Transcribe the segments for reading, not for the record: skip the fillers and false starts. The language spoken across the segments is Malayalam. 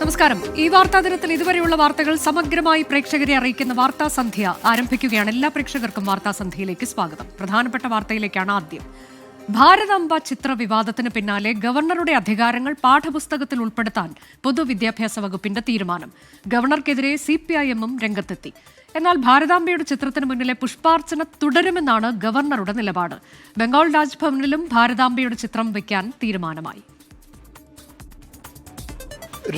നമസ്കാരം. ഈ വാർത്താ ദിനത്തിൽ ഇതുവരെയുള്ള വാർത്തകൾ സമഗ്രമായി പ്രേക്ഷകരെ അറിയിക്കുന്ന വാർത്താ സന്ധ്യ ആരംഭിക്കുകയാണ്. എല്ലാ പ്രേക്ഷകർക്കും വാർത്താ സന്ധ്യയിലേക്ക് സ്വാഗതം. പ്രധാനപ്പെട്ട വാർത്തയിലേക്കാണ് ആദ്യം. ഭാരതാംബ ചിത്ര വിവാദത്തിന് പിന്നാലെ ഗവർണറുടെ അധികാരങ്ങൾ പാഠപുസ്തകത്തിൽ ഉൾപ്പെടുത്താൻ പൊതുവിദ്യാഭ്യാസ വകുപ്പിന്റെ തീരുമാനം. ഗവർണർക്കെതിരെ CPIM-ഉം രംഗത്തെത്തി. എന്നാൽ ഭാരതാംബയുടെ ചിത്രത്തിന് മുന്നിലെ പുഷ്പാർച്ചന തുടരുമെന്നാണ് ഗവർണറുടെ നിലപാട്. ബംഗാൾ രാജ്ഭവനിലും ഭാരതാംബയുടെ ചിത്രം വയ്ക്കാൻ തീരുമാനമായി.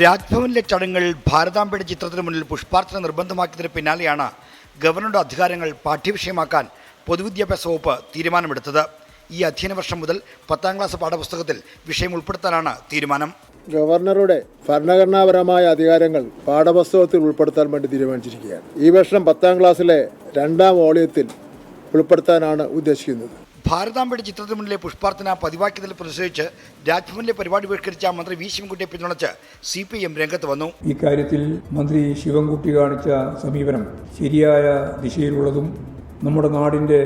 രാജ്ഭവനിലെ ചടങ്ങുകൾ ഭാരതാംബയുടെ ചിത്രത്തിന് മുന്നിൽ പുഷ്പാർച്ചന നിർബന്ധമാക്കിയതിന് പിന്നാലെയാണ് ഗവർണറുടെ അധികാരങ്ങൾ പാഠ്യവിഷയമാക്കാൻ പൊതുവിദ്യാഭ്യാസ വകുപ്പ് തീരുമാനമെടുത്തത്. ഈ അധ്യയന വർഷം മുതൽ 10ാം ക്ലാസ് പാഠപുസ്തകത്തിൽ വിഷയം ഉൾപ്പെടുത്താനാണ് തീരുമാനം. ഗവർണറുടെ ഭരണഘടനാപരമായ അധികാരങ്ങൾ പാഠപുസ്തകത്തിൽ ഉൾപ്പെടുത്താൻ വേണ്ടി തീരുമാനിച്ചിരിക്കുകയാണ്. ഈ വർഷം 10ാം ക്ലാസ്സിലെ 2ാം വോളിയത്തിൽ ഉൾപ്പെടുത്താനാണ് ഉദ്ദേശിക്കുന്നത്. ഭാരതാംബയുടെ ചിത്രത്തിന് മുന്നിലെ പുഷ്പാർച്ചന പതിവാക്കിയതിൽ പ്രതിഷേധിച്ച് രാജ്ഭവനിലെ പരിപാടി ബഹിഷ്കരിച്ച മന്ത്രി വി ശിവൻകുട്ടിയെ പിന്തുണച്ച് CPIM രംഗത്ത് വന്നു. ഇക്കാര്യത്തിൽ മന്ത്രി ശിവൻകുട്ടി കാണിച്ച സമീപനം ശരിയായ ദിശയിലുള്ളതും നമ്മുടെ നാടിൻ്റെ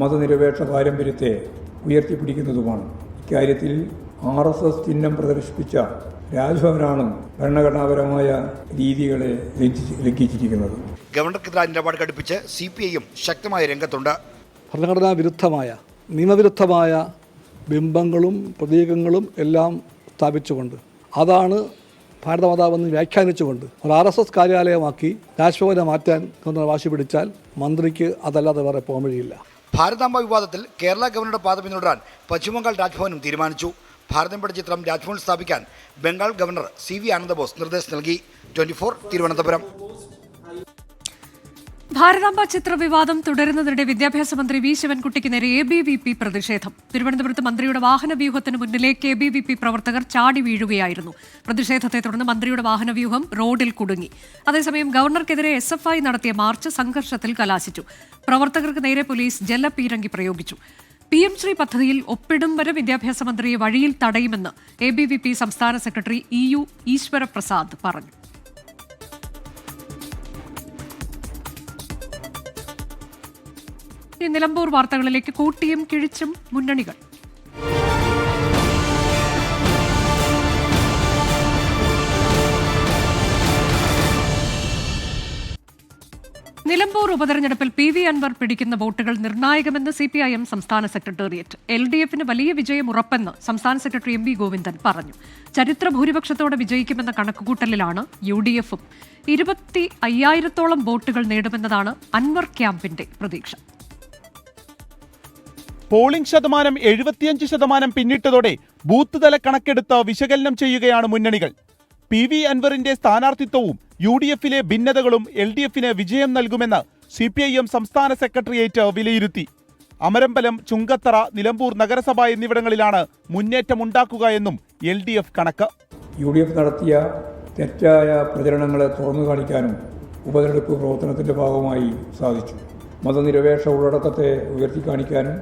മതനിരപേക്ഷ പാരമ്പര്യത്തെ ഉയർത്തിപ്പിടിക്കുന്നതുമാണ്. ഇക്കാര്യത്തിൽ RSS ചിഹ്നം പ്രദർശിപ്പിച്ച രാജ്ഭവനാണ് ഭരണഘടനാപരമായ രീതികളെ ലംഘിച്ചിരിക്കുന്നത്. ഗവർണർക്കെതിരായ നിലപാട് ഘടിപ്പിച്ച് CPIM ശക്തമായ രംഗത്തുണ്ട്. ഭരണഘടനാ വിരുദ്ധമായ നിയമവിരുദ്ധമായ ബിംബങ്ങളും പ്രതീകങ്ങളും എല്ലാം സ്ഥാപിച്ചുകൊണ്ട് അതാണ് ഭാരതമാതാവെന്ന് വ്യാഖ്യാനിച്ചുകൊണ്ട് ഒരു RSS കാര്യാലയമാക്കി രാജ്ഭവനെ മാറ്റാൻ വാശി പിടിച്ചാൽ മന്ത്രിക്ക് അതല്ലാതെ വേറെ പോകാൻ വഴിയില്ല. ഭാരതാംബ വിവാദത്തിൽ കേരള ഗവർണറുടെ പാത പിന്തുടരാൻ പശ്ചിമബംഗാൾ രാജ്ഭവനും തീരുമാനിച്ചു. ഭാരതാംബയുടെ ചിത്രം രാജ്ഭവനിൽ സ്ഥാപിക്കാൻ ബംഗാൾ ഗവർണർ CV ആനന്ദബോസ് നിർദ്ദേശം നൽകി. 24 തിരുവനന്തപുരം. ഭാരതാംബ ചിത്ര വിവാദം തുടരുന്നതിനിടെ വിദ്യാഭ്യാസ മന്ത്രി വി ശിവൻകുട്ടിക്ക് നേരെ ABVP പ്രതിഷേധം. തിരുവനന്തപുരത്ത് മന്ത്രിയുടെ വാഹനവ്യൂഹത്തിന് മുന്നിലേക്ക് ABVP പ്രവർത്തകർ ചാടി വീഴുകയായിരുന്നു. പ്രതിഷേധത്തെ തുടർന്ന് മന്ത്രിയുടെ വാഹനവ്യൂഹം റോഡിൽ കുടുങ്ങി. അതേസമയം ഗവർണർക്കെതിരെ SFI നടത്തിയ മാർച്ച് സംഘർഷത്തിൽ കലാശിച്ചു. പ്രവർത്തകർക്ക് നേരെ പോലീസ് ജലപീരങ്കി പ്രയോഗിച്ചു. PM ശ്രീ പദ്ധതിയിൽ ഒപ്പിടും വരെ വിദ്യാഭ്യാസ മന്ത്രിയെ വഴിയിൽ തടയുമെന്ന് ABVP സംസ്ഥാന സെക്രട്ടറി EU ഈശ്വരപ്രസാദ് പറഞ്ഞു. നിലമ്പൂർ വാർത്തകളിലേക്ക്. കൂട്ടിയും കിഴിച്ചും മുന്നണികൾ. നിലമ്പൂർ ഉപതെരഞ്ഞെടുപ്പിൽ PV അൻവർ പിടിക്കുന്ന വോട്ടുകൾ നിർണായകമെന്ന് CPIM സംസ്ഥാന സെക്രട്ടേറിയറ്റ്. LDF-ന് വലിയ വിജയം ഉറപ്പെന്ന് സംസ്ഥാന സെക്രട്ടറി MV ഗോവിന്ദൻ പറഞ്ഞു. ചരിത്ര ഭൂരിപക്ഷത്തോടെ വിജയിക്കുമെന്ന കണക്കുകൂട്ടലിലാണ് UDF-ഉം. 25,000-ഓളം വോട്ടുകൾ നേടുമെന്നതാണ് അൻവർ ക്യാമ്പിന്റെ പ്രതീക്ഷ. പോളിംഗ് ശതമാനം 75% പിന്നിട്ടതോടെ ബൂത്ത് തല കണക്കെടുത്ത് വിശകലനം ചെയ്യുകയാണ് മുന്നണികൾ. PV അൻവറിന്റെ സ്ഥാനാർത്ഥിത്വവും UDF-ലെ ഭിന്നതകളും LDF-ന് വിജയം നൽകുമെന്ന് CPIM സംസ്ഥാന സെക്രട്ടേറിയറ്റ് വിലയിരുത്തി. അമരമ്പലം, ചുങ്കത്തറ, നിലമ്പൂർ നഗരസഭ എന്നിവിടങ്ങളിലാണ് മുന്നേറ്റമുണ്ടാക്കുക എന്നും LDF കണക്ക്. UDF നടത്തിയ തെറ്റായ പ്രചരണങ്ങളെ തുറന്നു കാണിക്കാനും ഉപതെരഞ്ഞെടുപ്പ് പ്രവർത്തനത്തിന്റെ ഭാഗമായി സാധിച്ചു. മതനിരപേക്ഷ ഉള്ളടക്കത്തെ ഉയർത്തിക്കാണിക്കാനും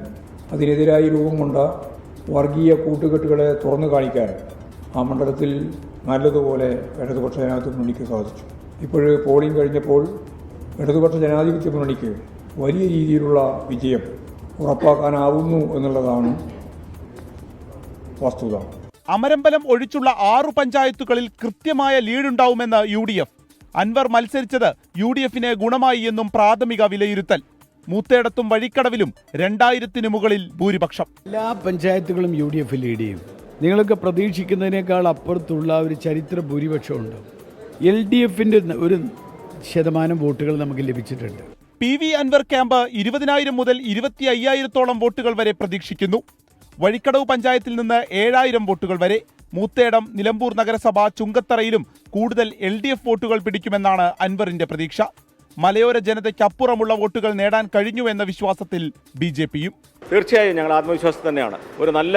അതിനെതിരായി രൂപം കൊണ്ട വർഗീയ കൂട്ടുകെട്ടുകളെ തുറന്നു കാണിക്കാനും ആ മണ്ഡലത്തിൽ നല്ലതുപോലെ ഇടതുപക്ഷ ജനാധിപത്യ മുന്നണിക്ക് സാധിച്ചു. ഇപ്പോഴ് പോളിംഗ് കഴിഞ്ഞപ്പോൾ ഇടതുപക്ഷ ജനാധിപത്യ മുന്നണിക്ക് വലിയ രീതിയിലുള്ള വിജയം ഉറപ്പാക്കാനാവുന്നു എന്നുള്ളതാണ് വസ്തുത. അമരമ്പലം ഒഴിച്ചുള്ള 6 പഞ്ചായത്തുകളിൽ കൃത്യമായ ലീഡുണ്ടാവുമെന്ന് UDF. അൻവർ മത്സരിച്ചത് UDF-ന് ഗുണമായി എന്നും പ്രാഥമിക വിലയിരുത്തൽ. മൂത്തേടത്തും വഴിക്കടവിലും 2000-ന് മുകളിൽ ഭൂരിപക്ഷം. എല്ലാ പഞ്ചായത്തുകളും UDF ലീഡ് ചെയ്യും. നിങ്ങളൊക്കെ പ്രതീക്ഷിക്കുന്നതിനേക്കാൾ അപ്പുറത്തുള്ള ഒരു ചരിത്ര ഭൂരിപക്ഷമുണ്ട്. LDF-ന്റെ 1% വോട്ടുകൾ നമുക്ക് ലഭിച്ചിട്ടുണ്ട്. PV അൻവർ ക്യാമ്പ് 20,000 മുതൽ 25,000-ഓളം വോട്ടുകൾ വരെ പ്രതീക്ഷിക്കുന്നു. വഴിക്കടവ് പഞ്ചായത്തിൽ നിന്ന് 7,000 വോട്ടുകൾ വരെ. മൂത്തേടം, നിലമ്പൂർ നഗരസഭ, ചുങ്കത്തറയിലും കൂടുതൽ LDF വോട്ടുകൾ പിടിക്കുമെന്നാണ് അൻവറിന്റെ പ്രതീക്ഷ. മലയോര ജനതയ്ക്കപ്പുറമുള്ള വോട്ടുകൾ നേടാൻ കഴിഞ്ഞു എന്ന വിശ്വാസത്തിൽ BJP-യും. തീർച്ചയായും ഞങ്ങൾ ആത്മവിശ്വാസം തന്നെയാണ്. ഒരു നല്ല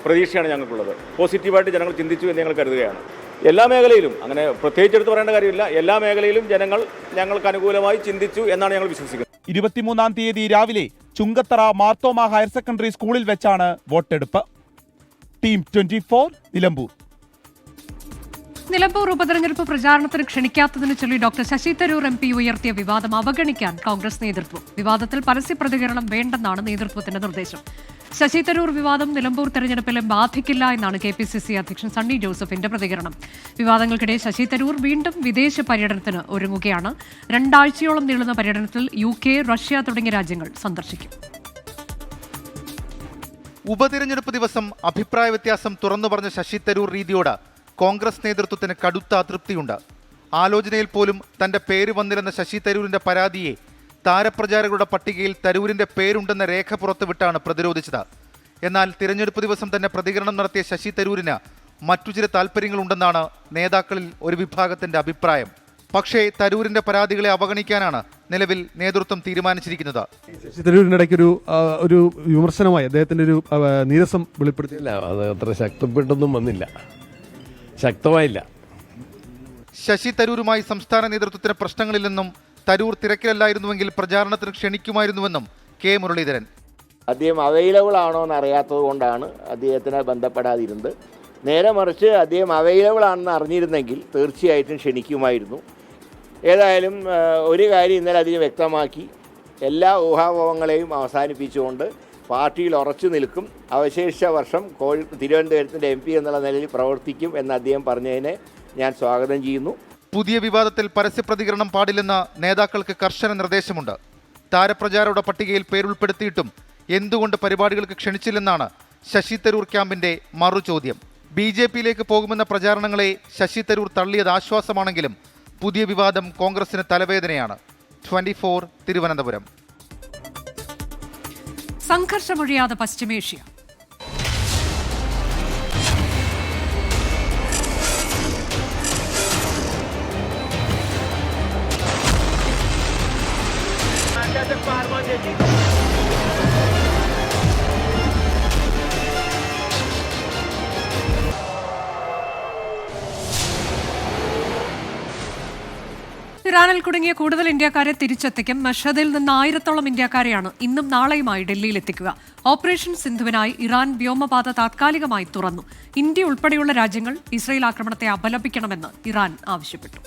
പ്രതീക്ഷയാണ് ഞങ്ങൾക്കുള്ളത്. പോസിറ്റീവായിട്ട് ജനങ്ങൾ ചിന്തിച്ചു എന്ന് ഞങ്ങൾ കരുതുകയാണ്. എല്ലാ മേഖലയിലും, അങ്ങനെ പ്രത്യേകിച്ചെടുത്ത് പറയേണ്ട കാര്യമില്ല, എല്ലാ മേഖലയിലും ജനങ്ങൾ ഞങ്ങൾക്ക് അനുകൂലമായി ചിന്തിച്ചു എന്നാണ് ഞങ്ങൾ വിശ്വസിക്കുന്നത്. 23-ാം തീയതി രാവിലെ ചുങ്കത്തറ മാർത്തോമ ഹയർ സെക്കൻഡറി സ്കൂളിൽ വെച്ചാണ് വോട്ടെടുപ്പ്. ടീം 24 നിലമ്പൂർ. നിലമ്പൂർ ഉപതെരഞ്ഞെടുപ്പ് പ്രചാരണത്തിന് ക്ഷണിക്കാത്തതിന് ചൊല്ലി ഡോക്ടർ ശശി തരൂർ MP ഉയർത്തിയ വിവാദം അവഗണിക്കാൻ കോൺഗ്രസ് നേതൃത്വം. വിവാദത്തിൽ പരസ്യ പ്രതികരണം വേണ്ടെന്നാണ് നേതൃത്വത്തിന്റെ നിർദ്ദേശം. ശശി തരൂർ വിവാദം നിലമ്പൂർ തെരഞ്ഞെടുപ്പിലെ ബാധിക്കില്ല എന്നാണ് KPCC അധ്യക്ഷൻ സണ്ണി ജോസഫിന്റെ പ്രതികരണം. വിവാദങ്ങൾക്കിടെ ശശി തരൂർ വീണ്ടും വിദേശ പര്യടനത്തിന് ഒരുങ്ങുകയാണ്. 2 ആഴ്ചയോളം നീളുന്ന പര്യടനത്തിൽ UK, റഷ്യ തുടങ്ങിയ രാജ്യങ്ങൾ സന്ദർശിക്കും. ഉപതിരഞ്ഞെടുപ്പ് ദിവസം അഭിപ്രായ വ്യത്യാസം തുറന്നു പറഞ്ഞ ശശി തരൂർ രീതിയോട് കോൺഗ്രസ് നേതൃത്വത്തിന് കടുത്ത അതൃപ്തിയുണ്ട്. ആലോചനയിൽ പോലും തന്റെ പേര് വന്നിരുന്ന ശശി തരൂരിന്റെ പരാതിയെ താരപ്രചാരകരുടെ പട്ടികയിൽ തരൂരിന്റെ പേരുണ്ടെന്ന രേഖ പുറത്തുവിട്ടാണ് പ്രതിരോധിച്ചത്. എന്നാൽ തിരഞ്ഞെടുപ്പ് ദിവസം തന്നെ പ്രതികരണം നടത്തിയ ശശി തരൂരിന് മറ്റു ചില താല്പര്യങ്ങളുണ്ടെന്നാണ് നേതാക്കളിൽ ഒരു വിഭാഗത്തിന്റെ അഭിപ്രായം. പക്ഷേ തരൂരിന്റെ പരാതികളെ അവഗണിക്കാനാണ് നിലവിൽ നേതൃത്വം തീരുമാനിച്ചിരിക്കുന്നത്. ശശി തരൂരിന്റെ ഇടയ്ക്ക് ഒരു വിമർശനമായി അദ്ദേഹത്തിന്റെ ഒരു നീരസം വെളിപ്പെടുത്തിയില്ല. അത് അത്ര ശക്തപ്പെട്ടൊന്നും വന്നില്ല, ശക്തമായില്ല. ശശി തരൂരുമായി സംസ്ഥാന നേതൃത്വത്തിന് പ്രശ്നങ്ങളില്ലെന്നും തരൂർ തിരക്കിലല്ലായിരുന്നുവെങ്കിൽ പ്രചാരണത്തിന് ക്ഷണിക്കുമായിരുന്നുവെന്നും K. മുരളീധരൻ. അദ്ദേഹം അവൈലബിൾ ആണോ എന്ന് അറിയാത്തത് കൊണ്ടാണ് അദ്ദേഹത്തിനെ ബന്ധപ്പെടാതിരുന്നത്. നേരെ മറിച്ച് അദ്ദേഹം അവൈലബിൾ ആണെന്ന് അറിഞ്ഞിരുന്നെങ്കിൽ തീർച്ചയായിട്ടും ക്ഷണിക്കുമായിരുന്നു. ഏതായാലും ഒരു കാര്യം ഇന്നലെ അദ്ദേഹം വ്യക്തമാക്കി, എല്ലാ ഊഹാപോഹങ്ങളെയും അവസാനിപ്പിച്ചുകൊണ്ട് പാർട്ടിയിൽ ഉറച്ചു നിൽക്കും, അവശേഷിച്ച വർഷം തിരുവനന്തപുരത്തിൻ്റെ MP എന്നുള്ള നിലയിൽ പ്രവർത്തിക്കും എന്ന് അദ്ദേഹം പറഞ്ഞതിനെ ഞാൻ സ്വാഗതം ചെയ്യുന്നു. പുതിയ വിവാദത്തിൽ പരസ്യ പ്രതികരണം പാടില്ലെന്ന നേതാക്കൾക്ക് കർശന നിർദ്ദേശമുണ്ട്. താരപ്രചാരയുടെ പട്ടികയിൽ പേരുൾപ്പെടുത്തിയിട്ടും എന്തുകൊണ്ട് പരിപാടികൾക്ക് ക്ഷണിച്ചില്ലെന്നാണ് ശശി തരൂർ ക്യാമ്പിന്റെ മറുചോദ്യം. BJPയിലേക്ക് പോകുമെന്ന പ്രചാരണങ്ങളെ ശശി തരൂർ തള്ളിയത് ആശ്വാസമാണെങ്കിലും പുതിയ വിവാദം കോൺഗ്രസിന് തലവേദനയാണ്. 24 തിരുവനന്തപുരം. സംഘർഷമൊഴിയാതെ പശ്ചിമേഷ്യ. ഇറാനിൽ കുടുങ്ങിയ കൂടുതൽ ഇന്ത്യക്കാരെ തിരിച്ചെത്തിക്കും. മഷദിൽ നിന്ന് 1000-ഓളം ഇന്ത്യക്കാരെയാണ് ഇന്നും നാളെയുമായി ഡൽഹിയിൽ എത്തിക്കുക. ഓപ്പറേഷൻ സിന്ധുവിനായി ഇറാൻ വ്യോമപാത താത്കാലികമായി തുറന്നു. ഇന്ത്യ ഉൾപ്പെടെയുള്ള രാജ്യങ്ങൾ ഇസ്രയേൽ ആക്രമണത്തെ അപലപിക്കണമെന്ന് ഇറാൻ ആവശ്യപ്പെട്ടു.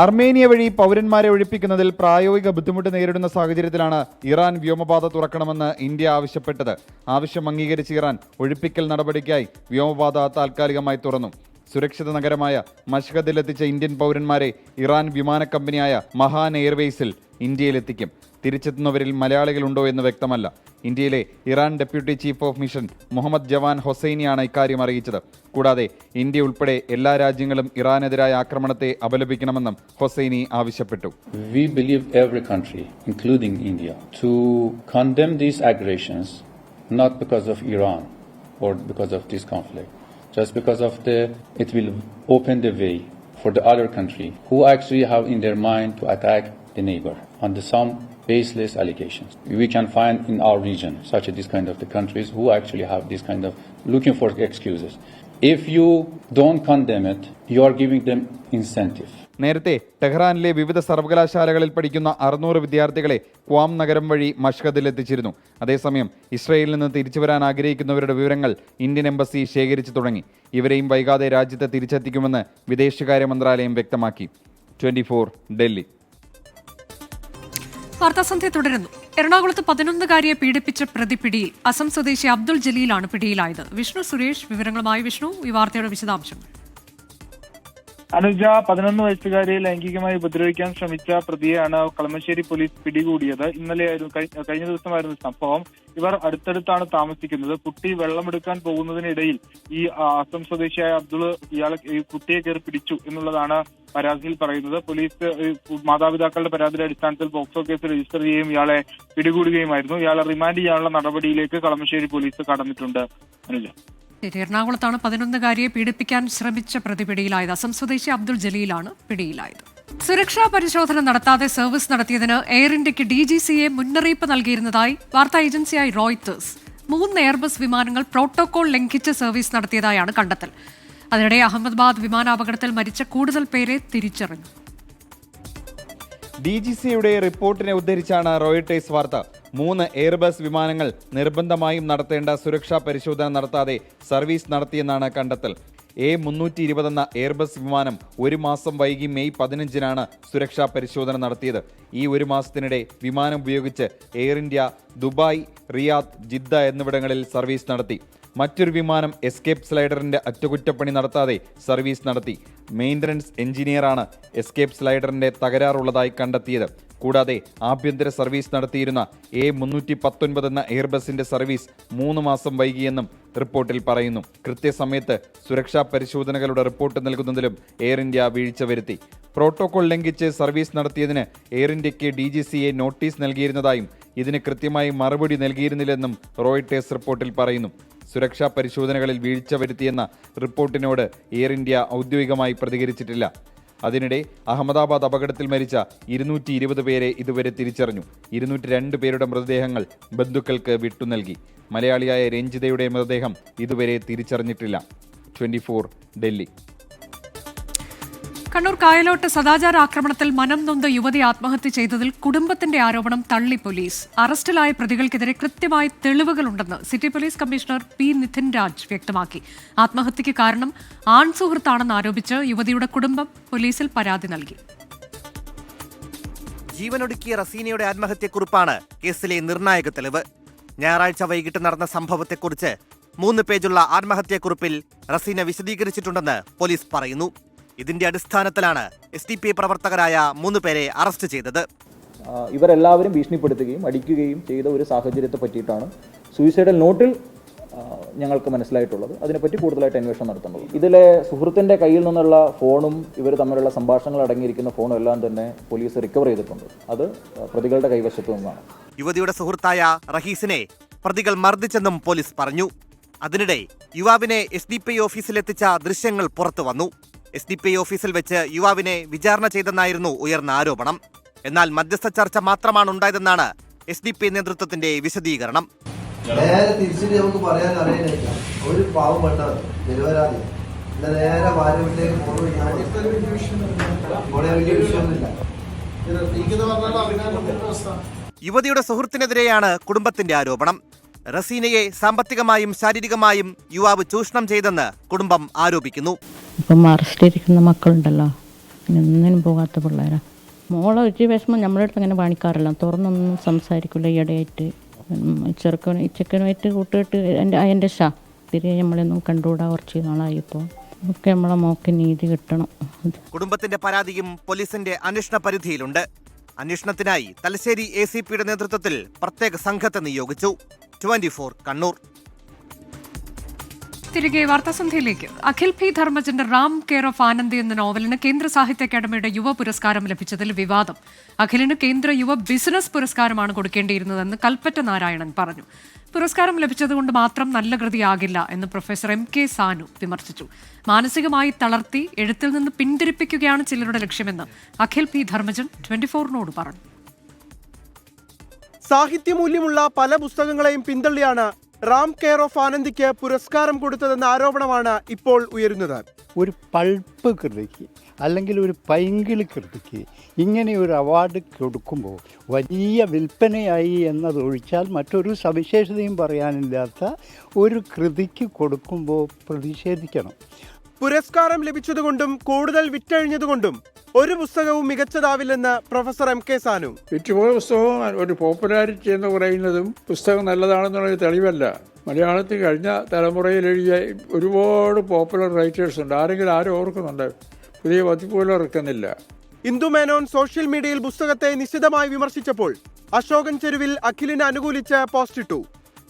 അർമേനിയ വഴി പൗരന്മാരെ ഒഴിപ്പിക്കുന്നതിൽ പ്രായോഗിക ബുദ്ധിമുട്ട് നേരിടുന്ന സാഹചര്യത്തിലാണ് ഇറാൻ വ്യോമപാത തുറക്കണമെന്ന് ഇന്ത്യ ആവശ്യപ്പെട്ടത്. ആവശ്യം അംഗീകരിച്ച് ഇറാൻ ഒഴിപ്പിക്കൽ നടപടിക്കായി വ്യോമപാത താൽക്കാലികമായി തുറന്നു. സുരക്ഷിത നഗരമായ മഷ്ഹദിലെത്തിച്ച ഇന്ത്യൻ പൗരന്മാരെ ഇറാൻ വിമാന കമ്പനിയായ മഹാൻ എയർവേസിൽ ഇന്ത്യയിലെത്തിക്കും. തിരിച്ചെത്തുന്നവരിൽ മലയാളികളുണ്ടോ എന്ന് വ്യക്തമല്ല. ഇന്ത്യയിലെ Iran deputy chief of mission Mohammad Javan ഹൊസൈനിയാണ് ഇക്കാര്യം അറിയിച്ചത്. കൂടാതെ ഇന്ത്യ ഉൾപ്പെടെ എല്ലാ രാജ്യങ്ങളും ഇറാനെതിരായ ആക്രമണത്തെ അപലപിക്കണമെന്നും ഹൊസൈനി ആവശ്യപ്പെട്ടു. We believe every country, including India, to condemn these aggressions, not because of Iran or because of this conflict, just because of it will open the way for the other country who actually have in their mind to attack the neighbor on some baseless allegations. We can find in our region such as this kind of the countries who actually have this kind of looking for excuses. If you don't condemn it, you are giving them incentive. നേരത്തെ ടെഹ്റാനിലെ വിവിധ സർവകലാശാലകളിൽ പഠിക്കുന്ന 600 വിദ്യാർത്ഥികളെ ക്വാം നഗരം വഴി മഷ്ഹദിൽ എത്തിച്ചിരുന്നു. അതേസമയം ഇസ്രയേലിൽ നിന്ന് തിരിച്ചു വരാൻ ആഗ്രഹിക്കുന്നവരുടെ വിവരങ്ങൾ ഇന്ത്യൻ എംബസി ശേഖരിച്ചു തുടങ്ങി. ഇവരെയും വൈകാതെ രാജ്യത്ത് തിരിച്ചെത്തിക്കുമെന്ന് വിദേശകാര്യ മന്ത്രാലയം വ്യക്തമാക്കി. 24 ഡൽഹി. വാർത്താസന്ധ്യ തുടരുന്നു. എറണാകുളത്ത് 11-കാരിയെ പീഡിപ്പിച്ച പ്രതി പിടിയിൽ. അസം സ്വദേശി അബ്ദുൾ ജലീലാണ് പിടിയിലായത്. വിഷ്ണു സുരേഷ് വിവരങ്ങളുമായി. വിഷ്ണു, ഈ വാർത്തയുടെ വിശദാംശങ്ങൾ. അനുജ, 11 വയസ്സുകാരെ ലൈംഗികമായി ഉപദ്രവിക്കാൻ ശ്രമിച്ച പ്രതിയെയാണ് കളമശ്ശേരി പോലീസ് പിടികൂടിയത്. കഴിഞ്ഞ ദിവസമായിരുന്നു സംഭവം. ഇവർ അടുത്തടുത്താണ് താമസിക്കുന്നത്. കുട്ടി വെള്ളമെടുക്കാൻ പോകുന്നതിനിടയിൽ ഈ അസം സ്വദേശിയായ അബ്ദുൾ ഈ കുട്ടിയെ കയറി പിടിച്ചു എന്നുള്ളതാണ് പരാതിയിൽ പറയുന്നത്. പോലീസ് മാതാപിതാക്കളുടെ പരാതിയുടെ അടിസ്ഥാനത്തിൽ പോക്സോ കേസ് രജിസ്റ്റർ ചെയ്യുകയും ഇയാളെ പിടികൂടുകയുമായിരുന്നു. ഇയാളെ റിമാൻഡ് ചെയ്യാനുള്ള നടപടിയിലേക്ക് കളമശ്ശേരി പോലീസ് കടന്നിട്ടുണ്ട്. അനുജ, എറണാകുളത്താണ് 11-കാരിയെ പീഡിപ്പിക്കാൻ ശ്രമിച്ച പ്രതി പിടിയിലായത്. അസം സ്വദേശി അബ്ദുൾ ജലീലാണ് പിടിയിലായത്. സുരക്ഷാ പരിശോധന നടത്താതെ സർവീസ് നടത്തിയതിന് എയർ ഇന്ത്യക്ക് DGCA മുന്നറിയിപ്പ് നൽകിയിരുന്നതായി വാർത്താ ഏജൻസിയായ റോയിറ്റേഴ്സ്. 3 എയർബസ് വിമാനങ്ങൾ പ്രോട്ടോകോൾ ലംഘിച്ച് സർവീസ് നടത്തിയതായാണ് കണ്ടെത്തൽ. അതിനിടെ അഹമ്മദാബാദ് വിമാനാപകടത്തിൽ മരിച്ച കൂടുതൽ പേരെ തിരിച്ചറിഞ്ഞു. DGCയുടെ റിപ്പോർട്ടിനെ ഉദ്ധരിച്ചാണ് റോയിട്ടേഴ്സ് വാർത്ത. 3 എയർബസ് വിമാനങ്ങൾ നിർബന്ധമായും നടത്തേണ്ട സുരക്ഷാ പരിശോധന നടത്താതെ സർവീസ് നടത്തിയെന്നാണ് കണ്ടെത്തൽ. A320 എന്ന എയർബസ് വിമാനം 1 മാസം വൈകി മെയ് 15-നാണ് സുരക്ഷാ പരിശോധന നടത്തിയത്. ഈ 1 മാസത്തിനിടെ വിമാനം ഉപയോഗിച്ച് air India Dubai, Riyadh, Jeddah എന്നിവിടങ്ങളിൽ സർവീസ് നടത്തി. മറ്റൊരു വിമാനം എസ്കേപ്പ് സ്ലൈഡറിന്റെ അറ്റകുറ്റപ്പണി നടത്താതെ സർവീസ് നടത്തി. മെയിൻ്റനൻസ് എഞ്ചിനീയറാണ് എസ്കേപ്പ് സ്ലൈഡറിന്റെ തകരാറുള്ളതായി കണ്ടെത്തിയത്. കൂടാതെ ആഭ്യന്തര സർവീസ് നടത്തിയിരുന്ന A319 എന്ന എയർബസിന്റെ സർവീസ് 3 മാസം വൈകിയെന്നും റിപ്പോർട്ടിൽ പറയുന്നു. കൃത്യസമയത്ത് സുരക്ഷാ പരിശോധനകളുടെ റിപ്പോർട്ട് നൽകുന്നതിലും എയർ ഇന്ത്യ വീഴ്ച വരുത്തി. പ്രോട്ടോകോൾ ലംഘിച്ച് സർവീസ് നടത്തിയതിന് എയർ ഇന്ത്യക്ക് DGCA നോട്ടീസ് നൽകിയിരുന്നതായും ഇതിന് കൃത്യമായി മറുപടി നൽകിയിരുന്നില്ലെന്നും റോയിട്ടേഴ്സ് റിപ്പോർട്ടിൽ പറയുന്നു. സുരക്ഷാ പരിശോധനകളിൽ വീഴ്ച വരുത്തിയെന്ന റിപ്പോർട്ടിനോട് എയർ ഇന്ത്യ ഔദ്യോഗികമായി പ്രതികരിച്ചിട്ടില്ല. അതിനിടെ അഹമ്മദാബാദ് അപകടത്തിൽ മരിച്ച 220 പേരെ ഇതുവരെ തിരിച്ചറിഞ്ഞു. 202 പേരുടെ മൃതദേഹങ്ങൾ ബന്ധുക്കൾക്ക് വിട്ടുനൽകി. മലയാളിയായ രഞ്ജിതയുടെ മൃതദേഹം ഇതുവരെ തിരിച്ചറിഞ്ഞിട്ടില്ല. 24 ഡൽഹി. കണ്ണൂർ കായലോട്ട് സദാചാര ആക്രമണത്തിൽ മനം നൊന്ത യുവതി ആത്മഹത്യ ചെയ്തതിൽ കുടുംബത്തിന്റെ ആരോപണം തള്ളി പോലീസ്. അറസ്റ്റിലായ പ്രതികൾക്കെതിരെ കൃത്യമായ തെളിവുകളുണ്ടെന്ന് city police commissioner P. Nitin Raj വ്യക്തമാക്കി. ആത്മഹത്യയ്ക്ക് കാരണം ആൺസുഹൃത്താണെന്ന് ആരോപിച്ച് യുവതിയുടെ കുടുംബം പോലീസിൽ പരാതി നൽകി. ജീവനൊടുക്കിയ റസീനയുടെ ആത്മഹത്യക്കുറിപ്പാണ് കേസിലെ നിർണായക തെളിവ്. ഞായറാഴ്ച വൈകിട്ട് നടന്ന സംഭവത്തെക്കുറിച്ച് 3 പേജുള്ള ആത്മഹത്യക്കുറിപ്പിൽ റസീന വിശദീകരിച്ചിട്ടുണ്ടെന്ന് പോലീസ് പറയുന്നു. ഇതിന്റെ അടിസ്ഥാനത്തിലാണ് SDPI പ്രവർത്തകരായ 3 പേരെ അറസ്റ്റ് ചെയ്തത്. ഇവരെല്ലാവരും ഭീഷണിപ്പെടുത്തുകയും അടിക്കുകയും ചെയ്ത ഒരു സാഹചര്യത്തെ പറ്റിയിട്ടാണ് സൂയിസൈഡൽ നോട്ടിൽ ഞങ്ങൾക്ക് മനസ്സിലായിട്ടുള്ളത്. അതിനെപ്പറ്റി കൂടുതലായിട്ട് അന്വേഷണം നടത്തുന്നത്. ഇതിലെ സുഹൃത്തിൻ്റെ കയ്യിൽ നിന്നുള്ള ഫോണും ഇവർ തമ്മിലുള്ള സംഭാഷണങ്ങൾ അടങ്ങിയിരിക്കുന്ന ഫോണും എല്ലാം തന്നെ പോലീസ് റിക്കവർ ചെയ്തിട്ടുണ്ട്. അത് പ്രതികളുടെ കൈവശത്തു നിന്നാണ്. യുവതിയുടെ സുഹൃത്തായ റഹീസിനെ പ്രതികൾ മർദ്ദിച്ചെന്നും പോലീസ് പറഞ്ഞു. അതിനിടെ യുവാവിനെ SDPI ഓഫീസിലെത്തിച്ച ദൃശ്യങ്ങൾ പുറത്തു വന്നു. SDPI ഓഫീസിൽ വെച്ച് യുവാവിനെ വിചാരണ ചെയ്തെന്നായിരുന്നു ഉയർന്ന ആരോപണം. എന്നാൽ മധ്യസ്ഥ ചർച്ച മാത്രമാണ് ഉണ്ടായതെന്നാണ് SDPI നേതൃത്വത്തിന്റെ വിശദീകരണം. നേരെ തിരിച്ചിട്ട് നമുക്ക് പറയാൻ അറിയില്ല. ഒരു പാവം പെട്ടാണ് നിരപരാധി. നേരെ ഭാര്യവിട്ടേക്ക് വലിയ വിഷയമൊന്നുമില്ല. യുവതിയുടെ സുഹൃത്തിനെതിരെയാണ് കുടുംബത്തിന്റെ ആരോപണം. റസീനയെ സാമ്പത്തികമായും ശാരീരികമായും യുവാവ് ചൂഷണം ചെയ്തെന്ന് കുടുംബം ആരോപിക്കുന്നു. ഇപ്പം അറസ്റ്റിലിരിക്കുന്ന മക്കളുണ്ടല്ലോ, ഒന്നിനും പോകാത്ത പിള്ളേരാ. മോളെ ഒരു വിഷമം നമ്മളെ അടുത്ത് അങ്ങനെ കാണിക്കാറില്ല, തുറന്നൊന്നും സംസാരിക്കില്ല. ഈയിടെയായിട്ട് ചെറുക്കനുമായിട്ട് കൂട്ടുകെട്ട് എൻ്റെ തിരികെ നമ്മളൊന്നും കണ്ടുകൂടാ. കുറച്ച് നാളായിപ്പോൾ ഒക്കെ നമ്മളെ മോക്ക് നീതി കിട്ടണം. കുടുംബത്തിന്റെ പരാതിയും പോലീസിന്റെ അന്വേഷണ പരിധിയിലുണ്ട്. അന്വേഷണത്തിനായി തലശ്ശേരി ACPയുടെ നേതൃത്വത്തിൽ പ്രത്യേക സംഘത്തെ നിയോഗിച്ചു. 24 കണ്ണൂർ. തിരികെ വാർത്താസന്ധ്യയിലേക്ക്. അഖിൽ P. ധർമ്മജന്റെ റാം കെയർ ഓഫ് ആനന്ദി എന്ന നോവലിന് കേന്ദ്ര സാഹിത്യ അക്കാദമിയുടെ യുവ പുരസ്കാരം ലഭിച്ചതിൽ വിവാദം. അഖിലിന് കേന്ദ്ര യുവ ബിസിനസ് പുരസ്കാരമാണ് കൊടുക്കേണ്ടിയിരുന്നതെന്ന് കൽപ്പറ്റ നാരായണൻ പറഞ്ഞു. പുരസ്കാരം ലഭിച്ചതുകൊണ്ട് മാത്രം നല്ല കൃതിയാകില്ല എന്ന് പ്രൊഫസർ MK സാനു വിമർശിച്ചു. മാനസികമായി തളർത്തി എഴുത്തിൽ നിന്ന് പിന്തിരിപ്പിക്കുകയാണ് ചിലരുടെ ലക്ഷ്യമെന്ന് അഖിൽ P. ധർമ്മജൻ 24നോട് പറഞ്ഞു. സാഹിത്യമൂല്യമുള്ള പല പുസ്തകങ്ങളെയും പിന്തള്ളിയാണ് റാം കെയർ ഓഫ് ആനന്ദിക്ക് പുരസ്കാരം കൊടുത്തതെന്ന ആരോപണമാണ് ഇപ്പോൾ ഉയരുന്നത്. ഒരു പൾപ്പ് കൃതിക്ക് അല്ലെങ്കിൽ ഒരു പൈങ്കിളി കൃതിക്ക് ഇങ്ങനെ ഒരു അവാർഡ് കൊടുക്കുമ്പോൾ വലിയ വിൽപ്പനയായി എന്നതൊഴിച്ചാൽ മറ്റൊരു സവിശേഷതയും പറയാനില്ലാത്ത ഒരു കൃതിക്ക് കൊടുക്കുമ്പോൾ പ്രതിഷേധിക്കണം. പുരസ്കാരം ലഭിച്ചതുകൊണ്ടും കൂടുതൽ വിറ്റഴിഞ്ഞതുകൊണ്ടും ഒരു പുസ്തകവും മികച്ചതാവില്ലെന്ന് പ്രൊഫസർ MK സാനു. വിറ്റുപോയ പുസ്തകവും ഒരു പോപ്പുലാരിറ്റി എന്ന് പറയുന്നതും പുസ്തകം നല്ലതാണെന്നുള്ള തെളിവല്ല. മലയാളത്തിൽ കഴിഞ്ഞ തലമുറയിൽ എഴുതിയ ഒരുപാട് പോപ്പുലർ റൈറ്റേഴ്സ് ഉണ്ട്. ആരും ഓർക്കുന്നുണ്ട്? പുതിയ പതിപ്പുകൾ ഇറക്കുന്നില്ല. ഇന്ദു മേനോൻ സോഷ്യൽ മീഡിയയിൽ പുസ്തകത്തെ നിശിതമായി വിമർശിച്ചപ്പോൾ അശോകൻ ചെരുവിൽ അഖിലിനെ അനുകൂലിച്ച് പോസ്റ്റിട്ടു.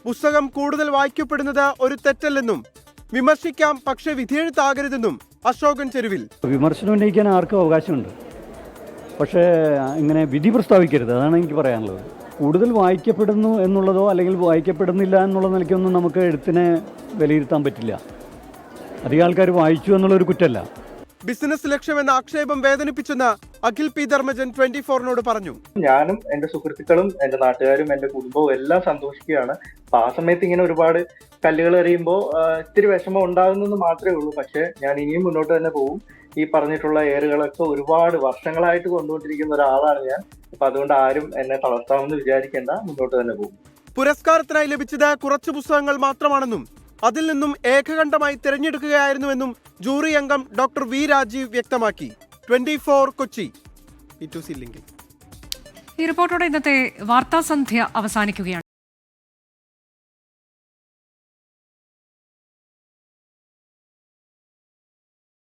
പുസ്തകം കൂടുതൽ വായിക്കപ്പെടുന്നത് ഒരു തെറ്റല്ലെന്നും വിമർശിക്കാം, പക്ഷെ വിധിയെഴുത്താകരുതെന്നും അശോകൻ ചെരുവിൽ. വിമർശനം ഉന്നയിക്കാൻ ആർക്കും അവകാശമുണ്ട്, പക്ഷേ ഇങ്ങനെ വിധി പ്രസ്താവിക്കരുത്. അതാണ് എനിക്ക് പറയാനുള്ളത്. കൂടുതൽ വായിക്കപ്പെടുന്നു എന്നുള്ളതോ അല്ലെങ്കിൽ വായിക്കപ്പെടുന്നില്ല എന്നുള്ള നിലയ്ക്കൊന്നും നമുക്ക് എഴുത്തിനെ വിലയിരുത്താൻ പറ്റില്ല. അധികം ആൾക്കാർ വായിച്ചു എന്നുള്ളൊരു കുറ്റമല്ല. ബിസിനസ് ലക്ഷ്യമെന്ന ആക്ഷേപം വേദനിപ്പിച്ചെന്ന് അഖിൽ P. ധർമ്മജൻ 24നോട് പറഞ്ഞു. ഞാനും എന്റെ സുഹൃത്തുക്കളും എന്റെ നാട്ടുകാരും എന്റെ കുടുംബവും എല്ലാം സന്തോഷിക്കുകയാണ്. അപ്പൊ ആ സമയത്ത് ഇങ്ങനെ ഒരുപാട് കല്ലുകൾ എറിയുമ്പോൾ ഇത്തിരി വിഷമം ഉണ്ടാകുന്നെന്ന് മാത്രമേ ഉള്ളൂ. പക്ഷെ ഞാൻ ഇനിയും മുന്നോട്ട് തന്നെ പോകും. ഈ പറഞ്ഞിട്ടുള്ള ഏറുകളൊക്കെ ഒരുപാട് വർഷങ്ങളായിട്ട് കൊണ്ടുകൊണ്ടിരിക്കുന്ന ഒരാളാണ് ഞാൻ. അപ്പൊ അതുകൊണ്ട് ആരും എന്നെ തളർത്താമെന്ന് വിചാരിക്കേണ്ട, മുന്നോട്ട് തന്നെ പോകും. പുരസ്കാരത്തിനായി ലഭിച്ചത് കുറച്ച് പുസ്തകങ്ങൾ മാത്രമാണെന്നും അതിൽ നിന്നും ഏകകണ്ഠമായി തിരഞ്ഞെടുക്കുകയായിരുന്നുവെന്നും ജൂറി അംഗം ഡോക്ടർ വി രാജീവ് വ്യക്തമാക്കി. 24 കൊച്ചി. ഈ റിപ്പോർട്ടോടെ ഇന്നത്തെ വാർത്താസന്ധ്യ അവസാനിക്കുകയാണ്.